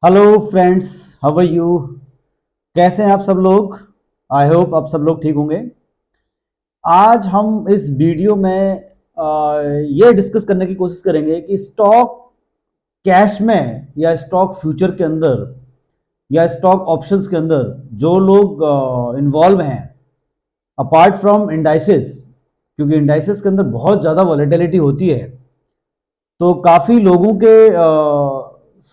Hello friends, how are you. कैसे हैं आप सब लोग। आई होप आप सब लोग ठीक होंगे। आज हम इस वीडियो में ये डिस्कस करने की कोशिश करेंगे कि स्टॉक कैश में या स्टॉक फ्यूचर के अंदर या स्टॉक ऑप्शंस के अंदर जो लोग इन्वॉल्व हैं अपार्ट फ्रॉम इंडाइसेस, क्योंकि इंडाइसेस के अंदर बहुत ज़्यादा वॉलेटिलिटी होती है। तो काफ़ी लोगों के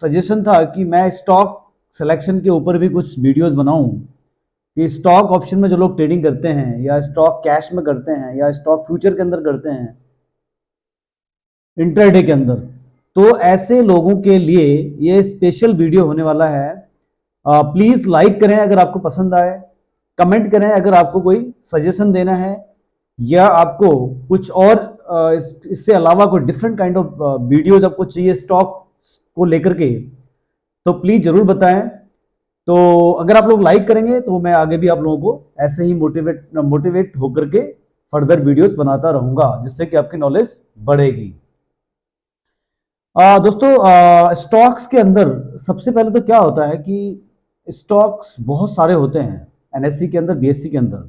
सजेशन था कि मैं स्टॉक सिलेक्शन के ऊपर भी कुछ वीडियोस बनाऊं कि स्टॉक ऑप्शन में जो लोग ट्रेडिंग करते हैं या स्टॉक कैश में करते हैं या स्टॉक फ्यूचर के अंदर करते हैं इंट्राडे के अंदर, तो ऐसे लोगों के लिए ये स्पेशल वीडियो होने वाला है। प्लीज़ लाइक करें अगर आपको पसंद आए, कमेंट करें अगर आपको कोई सजेशन देना है या आपको कुछ और इससे अलावा कोई डिफरेंट काइंड ऑफ वीडियोज आपको चाहिए स्टॉक को लेकर के, तो प्लीज़ ज़रूर बताएं। तो अगर आप लोग लाइक करेंगे तो मैं आगे भी आप लोगों को ऐसे ही मोटिवेट होकर के फर्दर वीडियोस बनाता रहूंगा, जिससे कि आपकी नॉलेज बढ़ेगी। दोस्तों, स्टॉक्स के अंदर सबसे पहले तो क्या होता है कि स्टॉक्स बहुत सारे होते हैं। एनएससी के अंदर, बीएससी के अंदर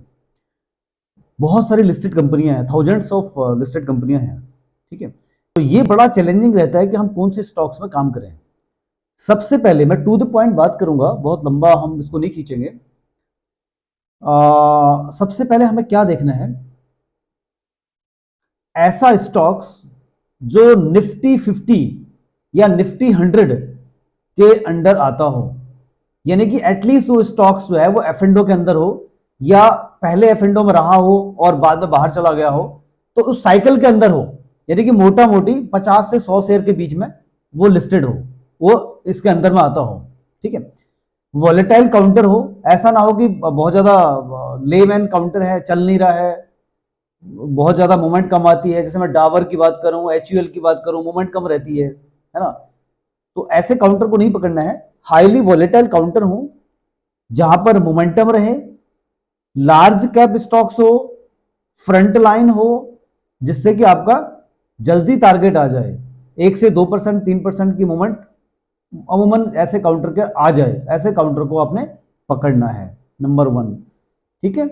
बहुत सारी लिस्टेड कंपनियां हैं, थाउजेंड्स ऑफ लिस्टेड कंपनियां हैं। ठीक है, तो ये बड़ा चैलेंजिंग रहता है कि हम कौन से स्टॉक्स में काम करें। सबसे पहले मैं टू द पॉइंट बात करूंगा, बहुत लंबा हम इसको नहीं खींचेंगे। सबसे पहले हमें क्या देखना है, ऐसा स्टॉक्स जो निफ्टी 50 या निफ्टी 100 के अंडर आता हो, यानी कि एटलीस्ट वो स्टॉक्स जो है वो एफ एंडो के अंदर हो या पहले एफ एंडो में रहा हो और बाद में बाहर चला गया हो, तो उस साइकिल के अंदर हो, यानी कि मोटा मोटी 50 से 100 शेयर के बीच में वो लिस्टेड हो, वो इसके अंदर में आता हो। ठीक है, वॉलेटाइल काउंटर हो, ऐसा ना हो कि बहुत ज्यादा लेमैन काउंटर है, चल नहीं रहा है, बहुत ज्यादा मूवमेंट कम आती है। जैसे मैं डावर की बात करूं, एचयूएल की बात करूं, मूवमेंट कम रहती है ना। तो ऐसे काउंटर को नहीं पकड़ना है। हाईली वॉलेटाइल काउंटर हो जहां पर मोमेंटम रहे, लार्ज कैप स्टॉक्स हो, फ्रंट लाइन हो, जिससे कि आपका जल्दी टारगेट आ जाए, 1 से 2%, 3% की मूवमेंट अमूमन ऐसे काउंटर के आ जाए, ऐसे काउंटर को आपने पकड़ना है, नंबर 1। ठीक है,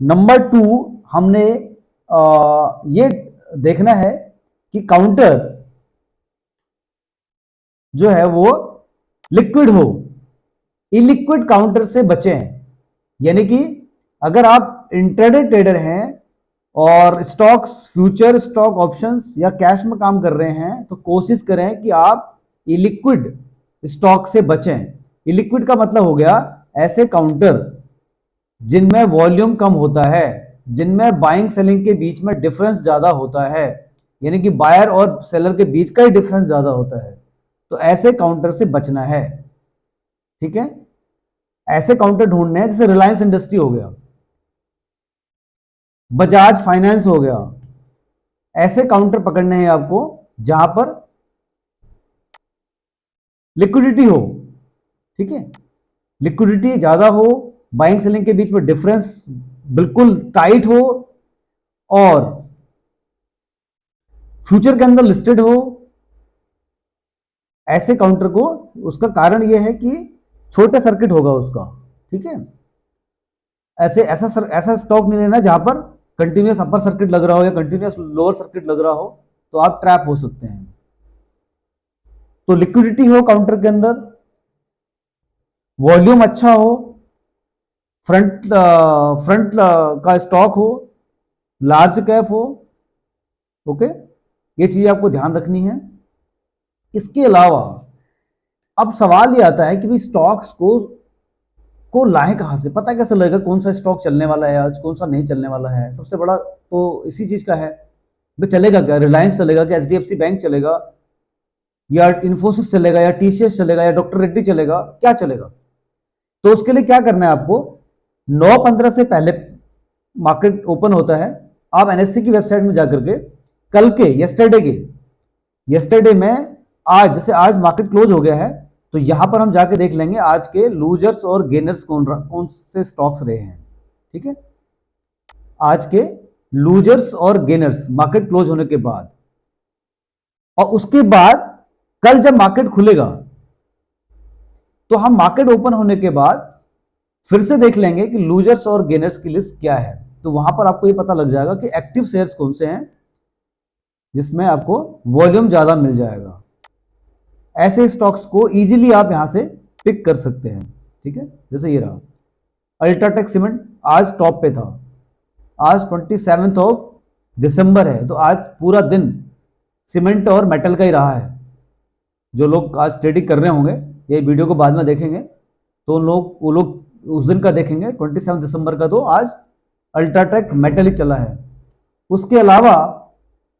नंबर 2, हमने ये देखना है कि काउंटर जो है वो लिक्विड हो। इलिक्विड काउंटर से बचें, यानी कि अगर आप इंट्राडे ट्रेडर हैं और स्टॉक्स, फ्यूचर, स्टॉक ऑप्शंस या कैश में काम कर रहे हैं, तो कोशिश करें कि आप इलिक्विड स्टॉक से बचें। इलिक्विड का मतलब हो गया ऐसे काउंटर जिनमें वॉल्यूम कम होता है, जिनमें बाइंग सेलिंग के बीच में डिफरेंस ज्यादा होता है, यानी कि बायर और सेलर के बीच का ही डिफरेंस ज्यादा होता है, तो ऐसे काउंटर से बचना है। ठीक है, ऐसे काउंटर ढूंढने हैं, जैसे रिलायंस इंडस्ट्री हो गया, बजाज फाइनेंस हो गया, ऐसे काउंटर पकड़ने हैं आपको जहां पर लिक्विडिटी हो। ठीक है, लिक्विडिटी ज्यादा हो, बाइंग सेलिंग के बीच में डिफरेंस बिल्कुल टाइट हो, और फ्यूचर के अंदर लिस्टेड हो। ऐसे काउंटर को, उसका कारण यह है कि छोटे सर्किट होगा उसका। ठीक है, ऐसा स्टॉक नहीं लेना जहां पर कंटिन्यूस अपर सर्किट लग रहा हो या कंटिन्यूस लोअर सर्किट लग रहा हो, तो आप ट्रैप हो सकते हैं। तो लिक्विडिटी हो काउंटर के अंदर, वॉल्यूम अच्छा हो, फ्रंट फ्रंट का स्टॉक हो, लार्ज कैप हो। ओके, ये चीज आपको ध्यान रखनी है। इसके अलावा अब सवाल ये आता है कि भाई स्टॉक्स को लाए कहां से, पता कैसे लगेगा कौन सा स्टॉक चलने वाला है आज, कौन सा नहीं चलने वाला है। सबसे बड़ा तो इसी चीज का है, भाई चलेगा क्या, रिलायंस चलेगा क्या, एचडीएफसी बैंक चलेगा या इन्फोसिस चलेगा या टीसीएस चलेगा या डॉक्टर रेड्डी चलेगा, क्या चलेगा। तो उसके लिए क्या करना है आपको, 9:15 से पहले मार्केट ओपन होता है, आप एनएससी की वेबसाइट में जाकर के कल के, यस्टरडे में, आज जैसे आज मार्केट क्लोज हो गया है, तो यहां पर हम जाके देख लेंगे आज के लूजर्स और गेनर्स कौन से स्टॉक्स रहे हैं। ठीक है, आज के लूजर्स और गेनर्स मार्केट क्लोज होने के बाद, और उसके बाद कल जब मार्केट खुलेगा तो हम मार्केट ओपन होने के बाद फिर से देख लेंगे कि लूजर्स और गेनर्स की लिस्ट क्या है। तो वहां पर आपको ये पता लग जाएगा कि एक्टिव शेयर्स कौन से हैं जिसमें आपको वॉल्यूम ज्यादा मिल जाएगा। ऐसे स्टॉक्स को इजीली आप यहां से पिक कर सकते हैं। ठीक है, जैसे ये रहा अल्ट्राटेक सीमेंट, आज टॉप पे था। आज 27 ऑफ दिसंबर है, तो आज पूरा दिन सीमेंट और मेटल का ही रहा है। जो लोग आज ट्रेडिंग कर रहे होंगे, ये वीडियो को बाद में देखेंगे तो वो लोग उस दिन का देखेंगे 27 दिसंबर का, तो आज अल्ट्राटेक मेटल ही चला है। उसके अलावा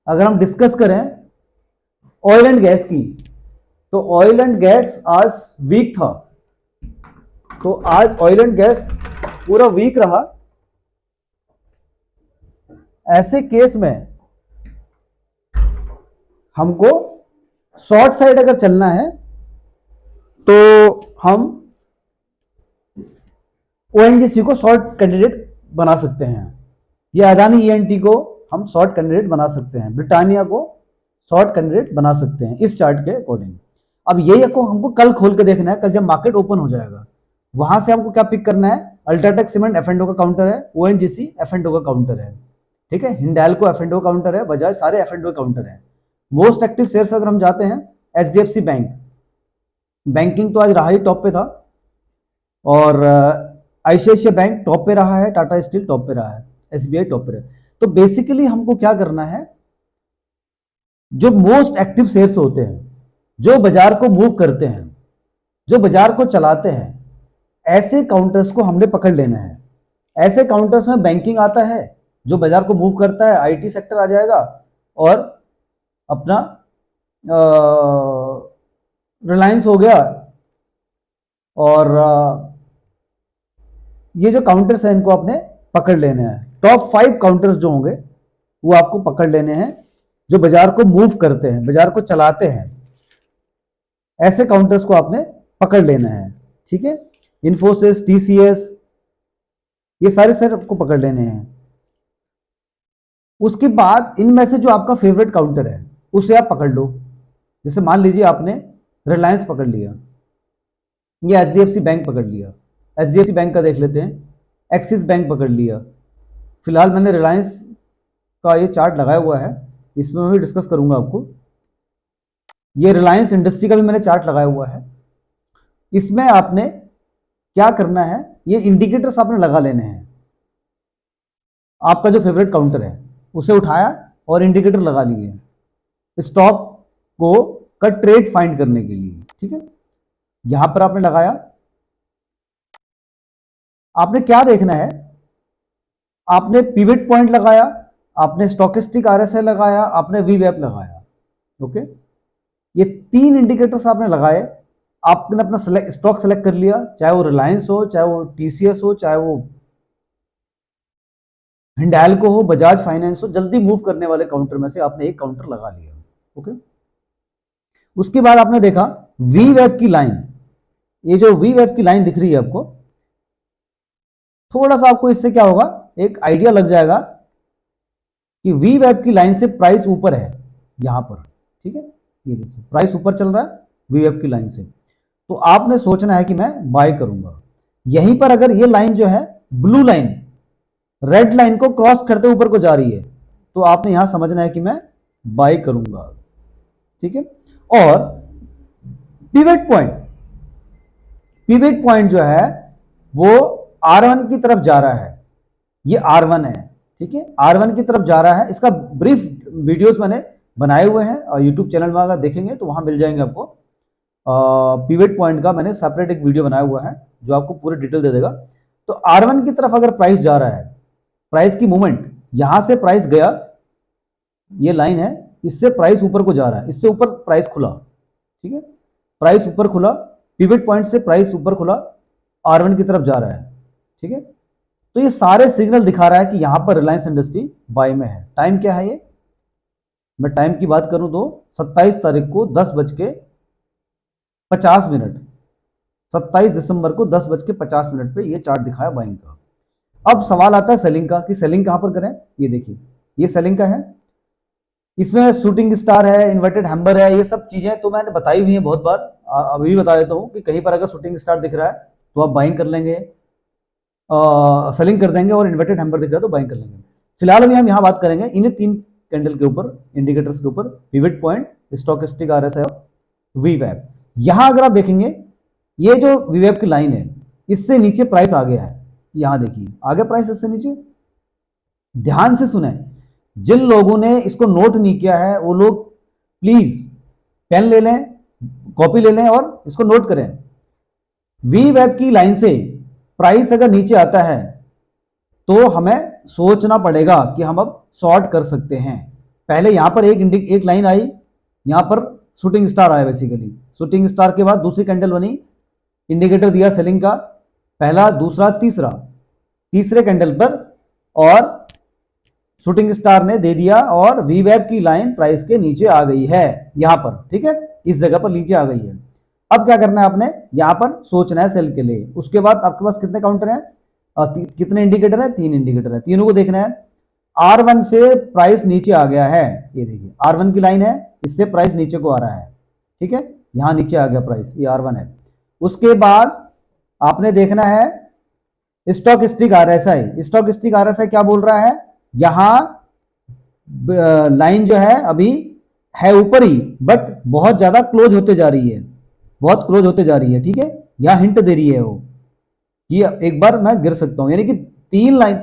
अगर हम डिस्कस करें ऑयल एंड गैस की, तो ऑयल एंड गैस आज वीक था। तो आज ऑयल एंड गैस पूरा वीक रहा। ऐसे केस में हमको शॉर्ट साइड अगर चलना है तो हम ओएनजीसी को शॉर्ट कैंडिडेट बना सकते हैं, या अदानी ईएनटी को हम शॉर्ट कैंडिडेट बना सकते हैं, ब्रिटानिया को शॉर्ट कैंडिडेट बना सकते हैं इस चार्ट के अकॉर्डिंग। अब ये को हमको कल खोल के देखना है, कल जब मार्केट ओपन हो जाएगा वहां से हमको क्या पिक करना है। अल्ट्राटेक सीमेंट एफ&ओ का काउंटर है, ओएनजीसी एफ&ओ का काउंटर है, ठीक है, हिंडाल्को एफ&ओ काउंटर है, बजाज सारे एफ&ओ काउंटर है। मोस्ट एक्टिव शेयर्स अगर हम जाते हैं एचडीएफसी बैंक, बैंकिंग तो आज रहा ही टॉप पे था, और आईसीआईसीआई बैंक टॉप पे रहा है, टाटा स्टील टॉप पे रहा है, एसबीआई टॉप पे रहा है। तो बेसिकली हमको क्या करना है, जो मोस्ट एक्टिव शेयर्स होते हैं, जो बाजार को मूव करते हैं, जो बाजार को चलाते हैं, ऐसे काउंटर्स को हमने पकड़ लेना है। ऐसे काउंटर्स में बैंकिंग आता है जो बाजार को मूव करता है, आईटी सेक्टर आ जाएगा, और अपना रिलायंस हो गया, और ये जो काउंटर्स हैं इनको आपने पकड़ लेने हैं। टॉप 5 काउंटर्स जो होंगे वो आपको पकड़ लेने हैं, जो बाजार को मूव करते हैं, बाजार को चलाते हैं, ऐसे काउंटर्स को आपने पकड़ लेना है। ठीक है, इन्फोसिस, टीसीएस, ये सारे सर आपको पकड़ लेने हैं। उसके बाद इनमें से जो आपका फेवरेट काउंटर है उसे आप पकड़ लो। जैसे मान लीजिए आपने रिलायंस पकड़ लिया, या एचडीएफसी बैंक पकड़ लिया। एचडीएफसी बैंक का देख लेते हैं, एक्सिस बैंक पकड़ लिया। फिलहाल मैंने रिलायंस का ये चार्ट लगाया हुआ है, इसमें मैं भी डिस्कस करूंगा आपको। ये रिलायंस इंडस्ट्री का भी मैंने चार्ट लगाया हुआ है। इसमें आपने क्या करना है, ये इंडिकेटर्स आपने लगा लेने हैं। आपका जो फेवरेट काउंटर है उसे उठाया और इंडिकेटर लगा लिए स्टॉक को का ट्रेड फाइंड करने के लिए। ठीक है, यहां पर आपने लगाया। आपने क्या देखना है, आपने पिवट पॉइंट लगाया, आपने स्टॉकिस्टिक आरएसआई लगाया, आपने वीवैप लगाया। ओके, ये 3 इंडिकेटर्स आपने लगाए। आपने अपना स्टॉक सेलेक्ट कर लिया, चाहे वो रिलायंस हो, चाहे वो टीसीएस हो, चाहे वो हिंडाल्को हो, बजाज फाइनेंस हो, जल्दी मूव करने वाले काउंटर में से आपने एक काउंटर लगा लिया। ओके, उसके बाद आपने देखा वीवैप की लाइन, ये जो वीवैप की लाइन दिख रही है आपको, थोड़ा सा आपको इससे क्या होगा, एक आइडिया लग जाएगा कि वीवैप की लाइन से प्राइस ऊपर है यहां पर। ठीक है, ये देखिए प्राइस ऊपर चल रहा है वीवैप की लाइन से, तो आपने सोचना है कि मैं बाय करूंगा। यहीं पर अगर ये लाइन जो है ब्लू लाइन रेड लाइन को क्रॉस करते ऊपर को जा रही है, तो आपने यहां समझना है कि मैं बाय करूंगा। ठीक है, और पिवट पॉइंट, पिवट पॉइंट जो है वो R1 की तरफ जा रहा है, ये R1 है। ठीक है, R1 की तरफ जा रहा है। इसका ब्रीफ वीडियोस मैंने बनाए हुए हैं और यूट्यूब चैनल में अगर देखेंगे तो वहां मिल जाएंगे आपको। पिवट पॉइंट का मैंने सेपरेट एक वीडियो बनाया हुआ है जो आपको पूरी डिटेल दे देगा। तो R1 की तरफ अगर प्राइस जा रहा है, प्राइस की मूवमेंट, यहां से प्राइस गया, ये लाइन है, इससे प्राइस ऊपर को जा रहा है, इससे ऊपर प्राइस खुला। ठीक है, प्राइस ऊपर खुला, पिवट पॉइंट से प्राइस ऊपर खुला, R1 की तरफ जा रहा है। ठीक है, तो ये सारे सिग्नल दिखा रहा है कि यहां पर रिलायंस इंडस्ट्री बाय में है। टाइम क्या है, ये मैं टाइम की बात करूं तो 27 तारीख को 10:50, 27 दिसंबर को 10:50 पे ये चार्ट दिखाया बाइंग का। अब सवाल आता है सेलिंग का, कि सेलिंग कहां पर करें। ये देखिए, ये सेलिंग का है, इसमें शूटिंग स्टार है, इन्वर्टेड हैम्बर है, ये सब चीजें तो मैंने बताई हुई हैं बहुत बार। अभी बता देता हूँ कि कहीं पर अगर शूटिंग स्टार दिख रहा है तो आप बाइंग कर लेंगे, सेलिंग कर देंगे, और इन्वर्टेड हैम्बर दिख रहा है तो बाइंग कर लेंगे। फिलहाल अभी हम यहाँ बात करेंगे इन 3 कैंडल के ऊपर, इंडिकेटर्स के ऊपर, पिवट पॉइंट, स्टोकेस्टिक आरएसआई और वीवैप। यहाँ अगर आप देखेंगे ये जो वीवैप की लाइन है इससे नीचे प्राइस आ गया है, यहाँ देखिए आ गया प्राइस इससे नीचे। ध्यान से सुने, जिन लोगों ने इसको नोट नहीं किया है वो लोग प्लीज पेन ले लें, कॉपी ले लें और इसको नोट करें। वी वेब की लाइन से प्राइस अगर नीचे आता है तो हमें सोचना पड़ेगा कि हम अब शॉर्ट कर सकते हैं। पहले यहां पर एक लाइन आई, यहां पर शूटिंग स्टार आया, बेसिकली शूटिंग स्टार के बाद दूसरी कैंडल बनी, इंडिकेटर दिया सेलिंग का, पहला, दूसरा, तीसरा, तीसरे कैंडल पर और शूटिंग स्टार ने दे दिया और वी वेब की लाइन प्राइस के नीचे आ गई है यहां पर, ठीक है, इस जगह पर नीचे आ गई है। अब क्या करना है आपने, यहां पर सोचना है सेल के लिए। उसके बाद आपके पास कितने काउंटर हैं, कितने इंडिकेटर है, 3 इंडिकेटर है, तीनों को देखना है। R1 से प्राइस नीचे आ गया है, ये देखिए R1 की लाइन है, इससे प्राइस नीचे को आ रहा है, ठीक है, यहां नीचे आ गया प्राइस, ये R1 है। उसके बाद आपने देखना है स्टॉकेस्टिक आरएसआई। स्टॉकेस्टिक आरएसआई क्या बोल रहा है, यहां लाइन जो है अभी है ऊपर ही बट बहुत ज्यादा क्लोज होते जा रही है, बहुत क्लोज होते जा रही है, ठीक है, यहां हिंट दे रही है वो कि एक बार मैं गिर सकता हूं, यानी कि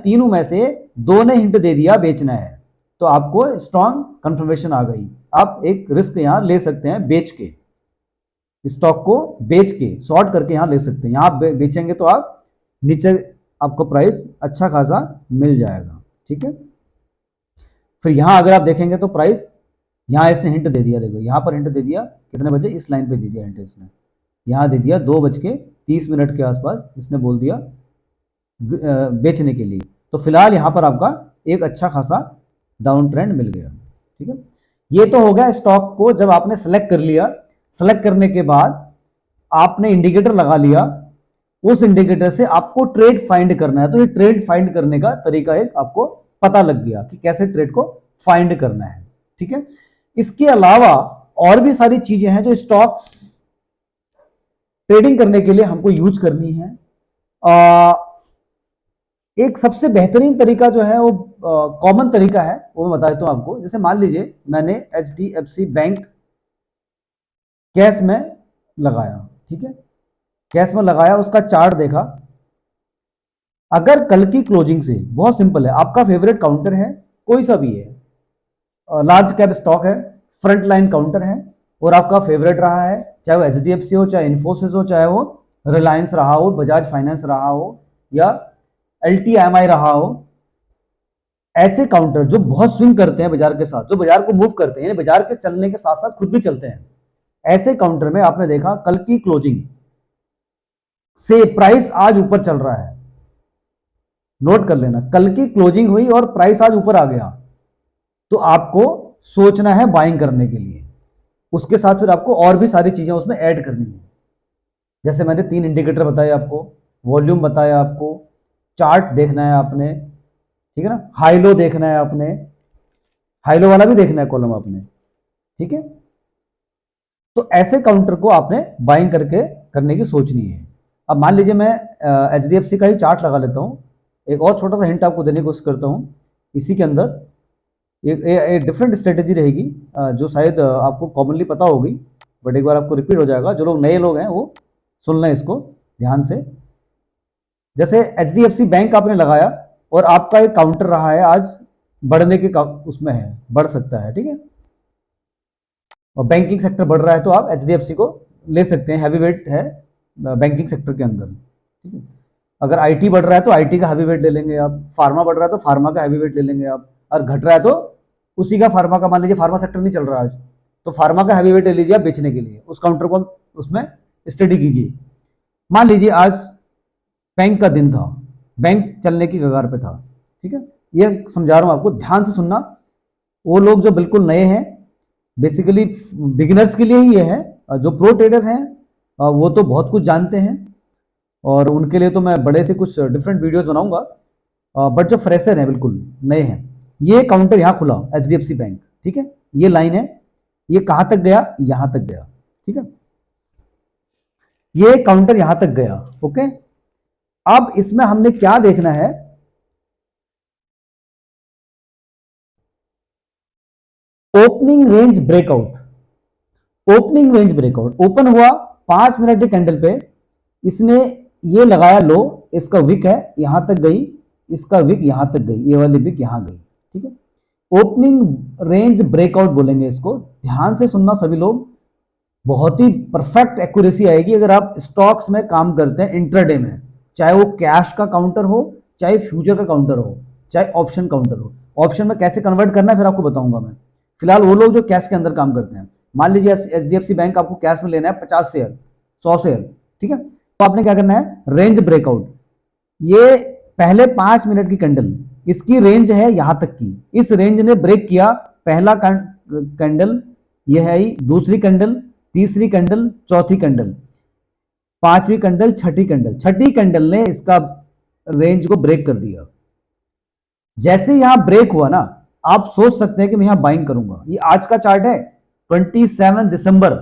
तीनों में से 2 ने हिंट दे दिया बेचना है, तो आपको स्ट्रॉन्ग कंफर्मेशन आ गई। आप एक रिस्क यहां ले सकते हैं, बेच के स्टॉक को बेच के शॉर्ट करके यहां ले सकते हैं। यहां बेचेंगे तो आप नीचे आपको प्राइस अच्छा खासा मिल जाएगा, ठीक है। फिर यहां अगर आप देखेंगे तो प्राइस यहां इसने हिंट दे दिया, देखो यहां पर हिंट दे दिया, कितने बजे, इस लाइन पे दे दिया हिंट इसने, यहां दे दिया 2:30 के आसपास इसने बोल दिया बेचने के लिए। तो फिलहाल यहां पर आपका एक अच्छा खासा डाउन ट्रेंड मिल गया, ठीक है। ये तो हो गया स्टॉक को जब आपने सेलेक्ट कर लिया, सेलेक्ट करने के बाद आपने इंडिकेटर लगा लिया, उस इंडिकेटर से आपको ट्रेड फाइंड करना है। तो ये ट्रेड फाइंड करने का तरीका एक आपको पता लग गया कि कैसे ट्रेड को फाइंड करना है, ठीक है। इसके अलावा और भी सारी चीजें हैं जो स्टॉक ट्रेडिंग करने के लिए हमको यूज करनी है। एक सबसे बेहतरीन तरीका जो है वो कॉमन तरीका है, वो मैं बता देता हूं आपको। जैसे मान लीजिए मैंने HDFC बैंक कैश में लगाया, ठीक है, कैश में लगाया, उसका चार्ट देखा। अगर कल की क्लोजिंग से, बहुत सिंपल है, आपका फेवरेट काउंटर है कोई सा भी है, लार्ज कैप स्टॉक है, फ्रंट लाइन काउंटर है और आपका फेवरेट रहा है, चाहे वो HDFC हो, चाहे इन्फोसिस हो, चाहे वो रिलायंस रहा हो, बजाज फाइनेंस रहा हो या LTMI रहा हो, ऐसे काउंटर जो बहुत स्विंग करते हैं बाजार के साथ, जो बाजार को मूव करते हैं, यानी बाजार के चलने के साथ साथ खुद भी चलते हैं, ऐसे काउंटर में आपने देखा कल की क्लोजिंग से प्राइस आज ऊपर चल रहा है, नोट कर लेना, कल की क्लोजिंग हुई और प्राइस आज ऊपर आ गया, तो आपको सोचना है बाइंग करने के लिए। उसके साथ फिर आपको और भी सारी चीजें उसमें ऐड करनी है, जैसे मैंने 3 इंडिकेटर बताए आपको, वॉल्यूम बताया आपको, चार्ट देखना है आपने, ठीक है ना, हाई लो देखना है आपने, हाई लो वाला भी देखना है कॉलम आपने, ठीक है। तो ऐसे काउंटर को आपने बाइंग करके करने की सोचनी है। अब मान लीजिए मैं HDFC का ही चार्ट लगा लेता हूं, एक और छोटा सा हिंट आपको देने की कोशिश करता हूं। इसी के अंदर एक डिफरेंट स्ट्रेटेजी रहेगी जो शायद आपको कॉमनली पता होगी, बट एक बार आपको रिपीट हो जाएगा। जो लोग नए लोग हैं वो सुन लें इसको ध्यान से। जैसे HDFC बैंक आपने लगाया और आपका एक काउंटर रहा है आज बढ़ने के उसमें है, बढ़ सकता है, ठीक है, और बैंकिंग सेक्टर बढ़ रहा है तो आप HDFC को ले सकते हैं, हैवी वेट है बैंकिंग सेक्टर के अंदर, ठीक है। अगर IT बढ़ रहा है तो IT का हैवी वेट ले लेंगे आप, फार्मा बढ़ रहा है तो फार्मा का हैवी वेट ले लेंगे आप, और घट रहा है तो उसी का फार्मा का, मान लीजिए फार्मा सेक्टर नहीं चल रहा आज, तो फार्मा का हैवी वेट ले लीजिए आप बेचने के लिए, उस काउंटर को उसमें स्टडी कीजिए। मान लीजिए आज बैंक का दिन था, बैंक चलने की कगार पे था, ठीक है, ये समझा रहा हूं आपको, ध्यान से सुनना। वो लोग जो बिल्कुल नए हैं, बेसिकली बिगिनर्स के लिए ही ये है, जो प्रो ट्रेडर हैं वो तो बहुत कुछ जानते हैं और उनके लिए तो मैं बड़े से कुछ डिफरेंट वीडियोस बनाऊंगा, बट जो फ्रेशर हैं, बिल्कुल नए हैं, ये काउंटर यहाँ खुला HDFC बैंक, ठीक है, ये लाइन है, ये कहां तक गया, यहां तक गया, ठीक है, ये काउंटर यहां तक गया, ओके। अब इसमें हमने क्या देखना है, opening range breakout. Opening range breakout open हुआ 5 मिनट के कैंडल पे, इसने ये लगाया लो, इसका विक है यहां तक गई, इसका विक यहां तक गई, ये वाली विक यहां गई, ठीक है। ओपनिंग रेंज ब्रेकआउट बोलेंगे इसको, ध्यान से सुनना सभी लोग, बहुत ही परफेक्ट एक्यूरेसी आएगी अगर आप स्टॉक्स में काम करते हैं इंट्राडे में, चाहे वो कैश का काउंटर हो, चाहे फ्यूचर का काउंटर हो, चाहे ऑप्शन काउंटर हो। ऑप्शन में कैसे कन्वर्ट करना है फिर आपको बताऊंगा मैं। फिलहाल वो लोग जो कैश के अंदर काम करते हैं, मान लीजिए एचडीएफसी बैंक आपको कैश में लेना है 50 शेयर, 100 शेयर, ठीक है, तो आपने क्या करना है, रेंज ब्रेकआउट, ये पहले 5 मिनट की कैंडल, इसकी रेंज है यहां तक की, इस रेंज ने ब्रेक किया, पहला कैंडल ये है, दूसरी कैंडल, तीसरी कैंडल, चौथी कैंडल, पांचवी कैंडल, छठी कैंडल, छठी कैंडल ने इसका रेंज को ब्रेक कर दिया। जैसे यहां ब्रेक हुआ ना, आप सोच सकते हैं कि मैं यहां बाइंग करूंगा। ये आज का चार्ट है 27 दिसंबर।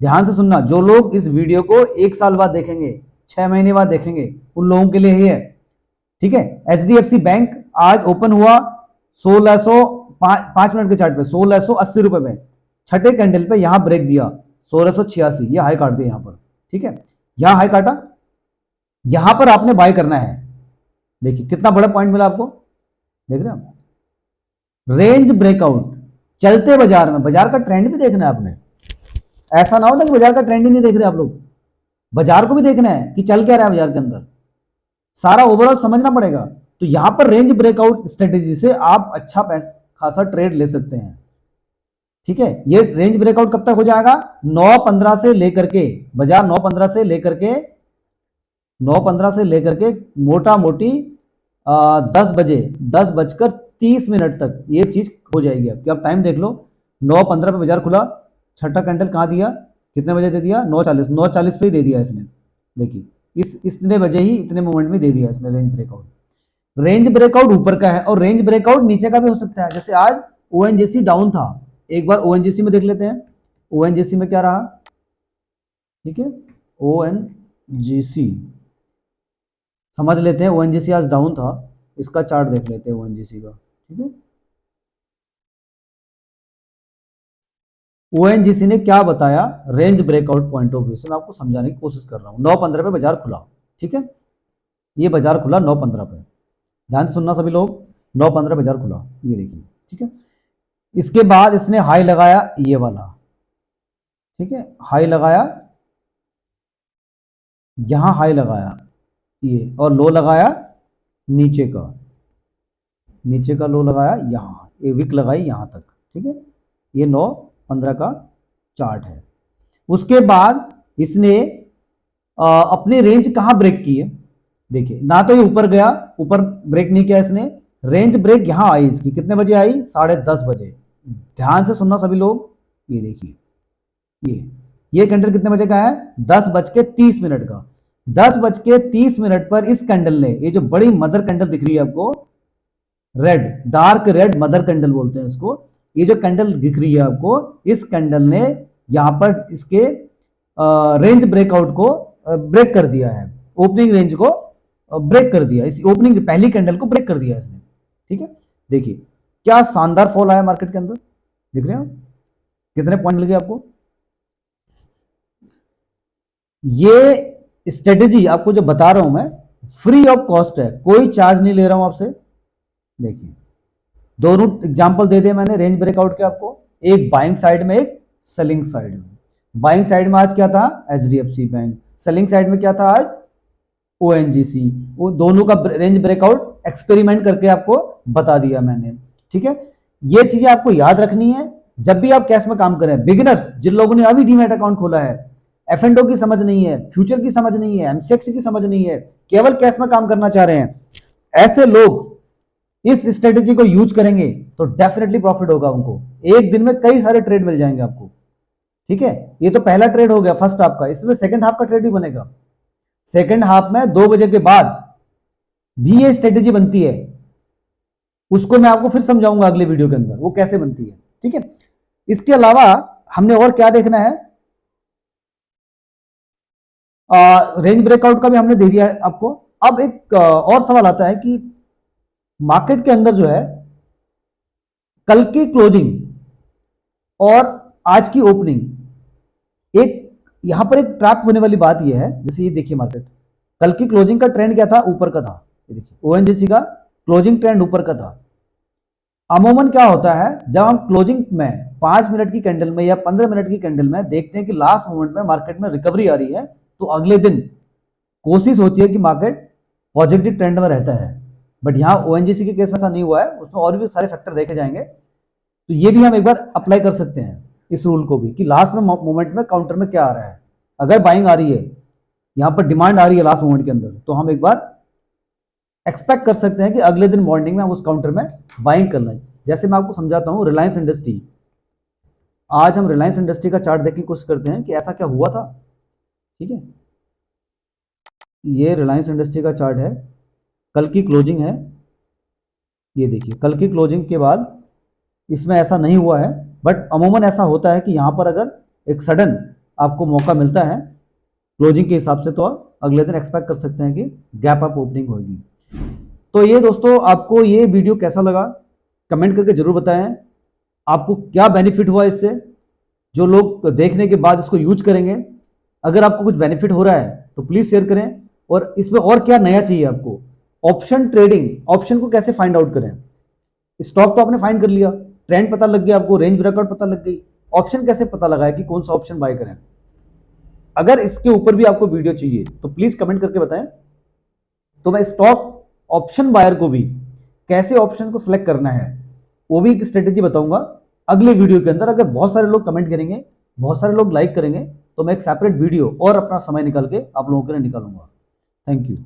ध्यान से सुनना, जो लोग इस वीडियो को 1 साल बाद देखेंगे, 6 महीने बाद देखेंगे, उन लोगों के लिए ही है, ठीक है। एचडीएफसी बैंक आज ओपन हुआ 5 मिनट के चार्ट पे 1680 रुपए में, छठे कैंडल पे यहां ब्रेक दिया 1686, ये हाई काट दिया यहां पर, ठीक है, यहां हाई काटा, यहां पर आपने बाय करना है। देखिए कितना बड़ा पॉइंट मिला आपको, देख रहे हैं आप, रेंज ब्रेकआउट, चलते बाजार में, बाजार का ट्रेंड भी देखना है आपने, ऐसा ना हो ना कि बाजार का ट्रेंड ही नहीं देख रहे आप लोग, बाजार को भी देखना है कि चल क्या रहा है बाजार के अंदर, सारा ओवरऑल समझना पड़ेगा। तो यहां पर रेंज ब्रेकआउट स्ट्रेटेजी से आप अच्छा खासा ट्रेड ले सकते हैं, ठीक है। ये रेंज ब्रेकआउट कब तक हो जाएगा, 9:15 से लेकर के, बाजार 9:15 से लेकर के 9:15 से लेकर के मोटा मोटी 10 बजे, 10:30 तक ये चीज हो जाएगी आपकी। आप टाइम देख लो, 9:15 पे बाजार खुला, छठा कैंडल कहां दिया, कितने बजे दे दिया, 9:40, 9:40 पे ही दे दिया इसने, देखिए इतने बजे ही, इतने मोमेंट में दे दिया इसने रेंज ब्रेकआउट। रेंज ब्रेकआउट ऊपर का है और रेंज ब्रेकआउट नीचे का भी हो सकता है, जैसे आज ओएनजीसी डाउन था, एक बार ओएनजीसी में देख लेते हैं, ओएनजीसी में क्या रहा, ठीक है, ओएनजीसी समझ लेते हैं, ओएनजीसी आज डाउन था, इसका चार्ट देख लेते हैं ओएनजीसी का, ठीक है। ओएनजीसी ने क्या बताया range breakout point of view से, मैं आपको समझाने की कोशिश कर रहा हूं। 9:15 पे बाजार खुला, ठीक है, ये बाजार खुला 9:15 पे, ध्यान से सुनना सभी लोग, 9:15 बाजार खुला, ये देखिए, ठीक है। इसके बाद इसने हाई लगाया ये वाला, ठीक है, हाई लगाया, यहां हाई लगाया ये, और लो लगाया नीचे का, नीचे का लो लगाया यहां, ये विक लगाई यहां तक, ठीक है, ये 9:15 का चार्ट है। उसके बाद इसने अपनी रेंज कहां ब्रेक की है, देखिए ना तो ये ऊपर गया, ऊपर ब्रेक नहीं किया इसने, रेंज ब्रेक यहां आई इसकी, कितने बजे आई, 10:30 बजे। ध्यान से सुनना सभी लोग, ये देखिए, ये कैंडल कितने बजे का है, 10:30 का, 10:30 पर इस कैंडल ने, ये जो बड़ी मदर कैंडल दिख रही है आपको, red, dark red mother candle बोलते हैं इसको, ये जो कैंडल दिख रही है आपको, इस कैंडल ने यहां पर इसके रेंज ब्रेकआउट को ब्रेक कर दिया है, ओपनिंग रेंज को ब्रेक कर दिया, इस ओपनिंग पहली कैंडल को ब्रेक कर दिया इसने, ठीक है। देखिए क्या शानदार फॉल आया मार्केट के अंदर, दिख रहे हैं कितने पॉइंट लगे आपको। ये स्ट्रेटेजी आपको जो बता रहा हूं मैं, फ्री ऑफ कॉस्ट है, कोई चार्ज नहीं ले रहा हूं आपसे। देखिए दोनों एग्जांपल दे दिए मैंने रेंज ब्रेकआउट के आपको, एक बाइंग साइड में, एक सेलिंग साइड में। बाइंग साइड में आज क्या था, एचडीएफसी बैंक, सेलिंग साइड में क्या था आज, ओएनजीसी, वो दोनों का रेंज ब्रेकआउट एक्सपेरिमेंट करके आपको बता दिया मैंने, ठीक है। ये चीजें आपको याद रखनी है जब भी आप कैश में काम करें। बिगिनर्स, जिन लोगों ने अभी डीमैट अकाउंट खोला है, एफ&ओ की समझ नहीं है, फ्यूचर की समझ नहीं है, एमसीएक्स की समझ नहीं है, केवल कैश में काम करना चाह रहे हैं, ऐसे लोग इस स्ट्रेटेजी को यूज करेंगे तो डेफिनेटली प्रॉफिट होगा उनको, एक दिन में कई सारे ट्रेड मिल जाएंगे आपको, ठीक है। ये तो पहला ट्रेड हो गया फर्स्ट हाफ का, इसमें सेकंड हाफ का ट्रेड भी बनेगा। सेकंड हाफ में 2 बजे के बाद भी ये स्ट्रेटेजी बनती है, उसको मैं आपको फिर समझाऊंगा अगले वीडियो के अंदर वो कैसे बनती है, ठीक है। इसके अलावा हमने और क्या देखना है, रेंज ब्रेकआउट का भी हमने दे दिया है आपको। अब एक और सवाल आता है कि मार्केट के अंदर जो है कल की क्लोजिंग और आज की ओपनिंग, एक यहां पर एक ट्रैप होने वाली बात यह है, जैसे ये देखिए मार्केट कल की क्लोजिंग का ट्रेंड क्या था, ऊपर का था। ये देखिए ओएनजीसी का क्लोजिंग ट्रेंड ऊपर का था। अमूमन क्या होता है, जब हम क्लोजिंग में 5 मिनट की कैंडल में या 15 मिनट की कैंडल में देखते हैं कि लास्ट मोमेंट में मार्केट में रिकवरी आ रही है, तो अगले दिन कोशिश होती है कि मार्केट पॉजिटिव ट्रेंड में रहता है। बट यहाँ ओएनजीसी के केस में ऐसा नहीं हुआ है, उसमें और भी सारे फैक्टर देखे जाएंगे। तो ये भी हम एक बार अप्लाई कर सकते हैं इस रूल को भी, कि लास्ट में मोमेंट में काउंटर में क्या आ रहा है। अगर बाइंग आ रही है, यहाँ पर डिमांड आ रही है लास्ट मोमेंट के अंदर, तो हम एक बार एक्सपेक्ट कर सकते हैं कि अगले दिन मॉर्निंग में हम उस काउंटर में बाइंग करना है। जैसे मैं आपको समझाता हूँ, रिलायंस इंडस्ट्री, आज हम रिलायंस इंडस्ट्री का चार्ट देखने की कोशिश करते हैं कि ऐसा क्या हुआ था। ठीक है, ये रिलायंस इंडस्ट्री का चार्ट है, कल की क्लोजिंग है। ये देखिए कल की क्लोजिंग के बाद इसमें ऐसा नहीं हुआ है, बट अमूमन ऐसा होता है कि यहाँ पर अगर एक सडन आपको मौका मिलता है क्लोजिंग के हिसाब से, तो आप अगले दिन एक्सपेक्ट कर सकते हैं कि गैप अप ओपनिंग होगी। तो ये दोस्तों, आपको ये वीडियो कैसा लगा कमेंट करके जरूर बताएं। आपको क्या बेनिफिट हुआ इससे, जो लोग देखने के बाद इसको यूज करेंगे। अगर आपको कुछ बेनिफिट हो रहा है तो प्लीज शेयर करें, और इसमें और क्या नया चाहिए आपको। ऑप्शन ट्रेडिंग, ऑप्शन को कैसे फाइंड आउट करें। स्टॉक तो आपने फाइंड कर लिया, ट्रेंड पता लग गया आपको, रेंज ब्रेकआउट पता लग गई, ऑप्शन कैसे पता लगाए कि कौन सा ऑप्शन बाय करें। अगर इसके ऊपर भी आपको वीडियो चाहिए तो प्लीज कमेंट करके बताएं, तो मैं स्टॉक ऑप्शन बायर को भी कैसे ऑप्शन को सिलेक्ट करना है वो भी एक स्ट्रेटेजी बताऊंगा अगले वीडियो के अंदर। अगर बहुत सारे लोग कमेंट करेंगे, बहुत सारे लोग लाइक करेंगे, तो मैं एक सेपरेट वीडियो और अपना समय निकाल के आप लोगों के लिए निकालूंगा। Thank you.